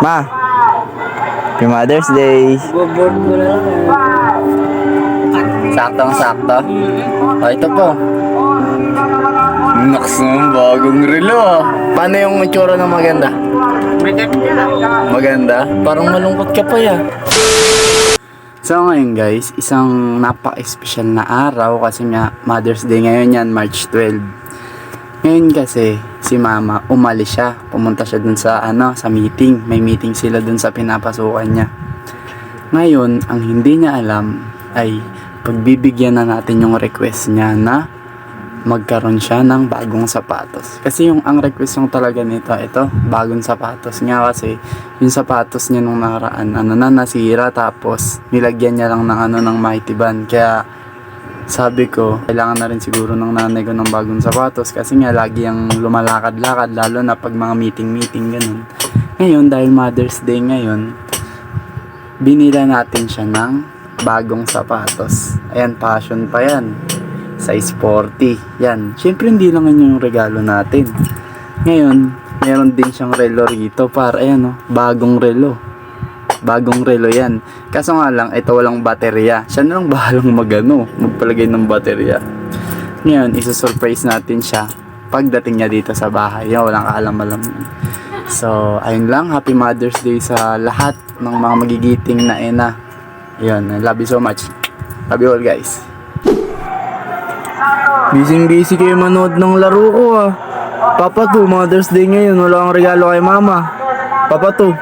Ma, Happy Mother's Day. Board ko lang. Saktong-sakto. O, ito po. Naks naman, bagong relo ah. Paano yung itsura ng maganda? Maganda? Parang malungkot ka pa ya. So ngayon guys, isang napaka-espesyal na araw kasi nga Mother's Day ngayon yan, March 12. Ngayon kasi si Mama umalis siya, pumunta siya dun sa sa meeting. May meeting sila dun sa pinapasukan niya. Ngayon, ang hindi niya alam ay pagbibigyan na natin yung request niya na magkaroon siya ng bagong sapatos. Kasi ang request yung talaga nito, ito, bagong sapatos nga kasi yung sapatos niya nung nakaraan, nasira tapos nilagyan niya lang ng Mighty Band. Kaya sabi ko, kailangan na rin siguro ng nanay ko ng bagong sapatos kasi nga lagi ang lumalakad-lakad lalo na pag mga meeting ganun. Ngayon, dahil Mother's Day ngayon, binila natin siya ng bagong sapatos. Ayan, passion pa yan. Size 40. Yan. Siyempre hindi lang yun yung regalo natin. Ngayon, meron din siyang relo rito para ayan bagong relo. Bagong relo yan. Kaso nga lang, ito walang baterya. Siya na lang bahalang magpalagay ng baterya. Ngayon, isusurprise natin siya pagdating niya dito sa bahay. Yan, walang kaalam-alam. So, ayun lang. Happy Mother's Day sa lahat ng mga magigiting na ina. Ayun, I love you so much. Love you all guys. Busy kayo manood ng laro ko ah. Papa to, Mother's Day ngayon, wala akong regalo kay Mama. Papa to.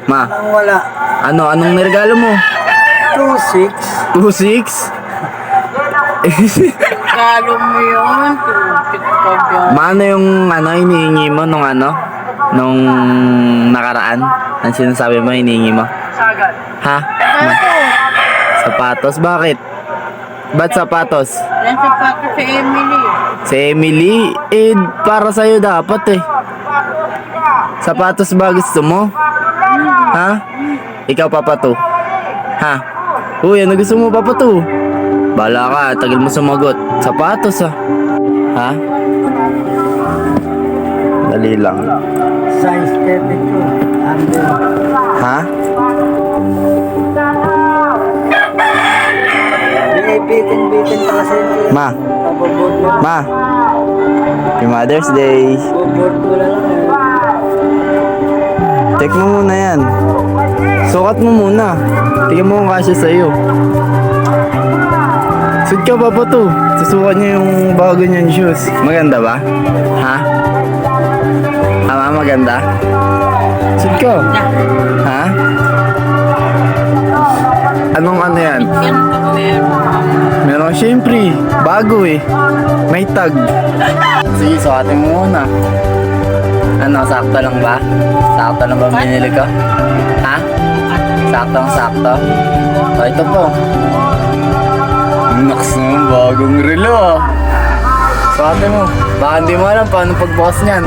Ma, Wala. anong niregalo mo? 2-6. 2-6? Regalo mo yun. 2-6 ka dyan. Maano yung hinihingi mo nung nakaraan? Ang sinasabi mo, hinihingi mo? Sagad. Ha? Sapatos? Bakit? Ba't sapatos? Yan sapatos sa Emily. Si Emily? Para sa'yo dapat eh. Sapatos ba gusto mo? Ha? Ikaw Papa to? Ha? Uy, ano gusto mo Papa to? Bala ka, tagal mo sumagot. Sapatos ah. Ha? Dali lang. Size 32. Ha? Bitin pa kasi. Ma, Papaboard mo. Ma, Happy Mother's Day. Board ko lang. Check mo muna yan. Sukat mo muna. Tingnan mo kung kasya sa'yo. Suit ka Papa to. Susukat niya yung bago niyang shoes. Maganda ba? Ha? Ma, maganda? Suit ka. Ha? Anong yan? Meron syempre. Bago eh. May tag. Sige, sukatin mo muna. Sakto lang ba? Sakto lang ba binili ko? Ha? Saktong-sakto? O, ito po. Naks naman, bagong relo ah. Sukatin mo. Baka hindi mo alam paano pagbukas niyan.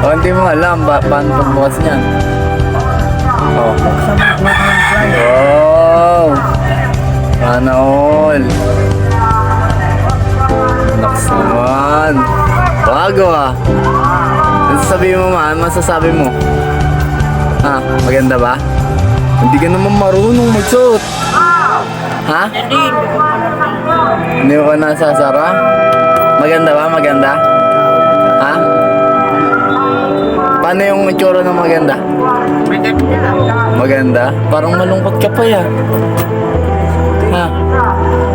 O, hindi mo alam paano pagbukas niyan. Oh. Wow! Sana all. Naks naman. Bago ah. Ano sasabihin mo ma? Ano masasabi mo? Ha? Maganda ba? Hindi ka naman marunong magsuot. Ha? Hindi ko nasasara? Maganda ba? Maganda? Ha? Paano yung itsura ng maganda? Maganda? Parang malungkot ka pa ya. Ha?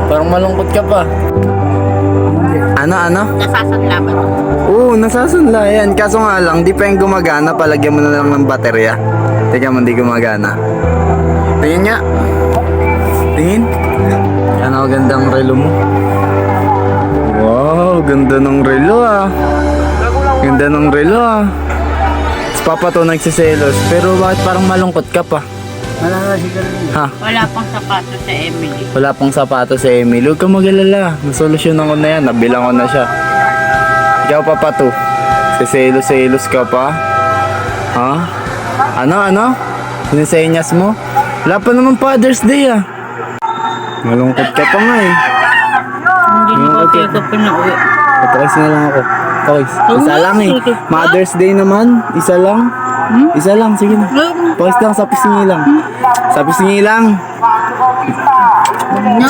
Parang malungkot ka pa. Ano? Nasasanla ba ito? Oo, nasasanla yan. Kaso nga lang, di pa yung gumagana. Palagyan mo na lang ng baterya. Tingnan mo, di gumagana. Tingin nga. Tingin. Ano, gandang relo mo. Wow, ganda ng relo ah. Ganda ng relo ah. Si Papa to nagsiselos. Pero bakit parang malungkot ka pa? Wala nga siguro. Ha? Wala pang sapatos sa Emily. Wala pang sapatos sa Emily. Huwag kang mag-alala. Nasolusyonan ko na yan. Nabilang ko na siya. Ikaw Papa to. Siselos ka pa? Ha? Ano? Sinisenyas mo? Wala pa naman Father's Day ah. Malungkot ka pa nga eh. Hindi mo ka pinauwi. Patris na lang ako. Toys. Isa lang eh. Mother's Day naman. Isa lang. Isa lang, sige na. Pawis lang, sa pisngi lang. Sa pisngi lang. Na,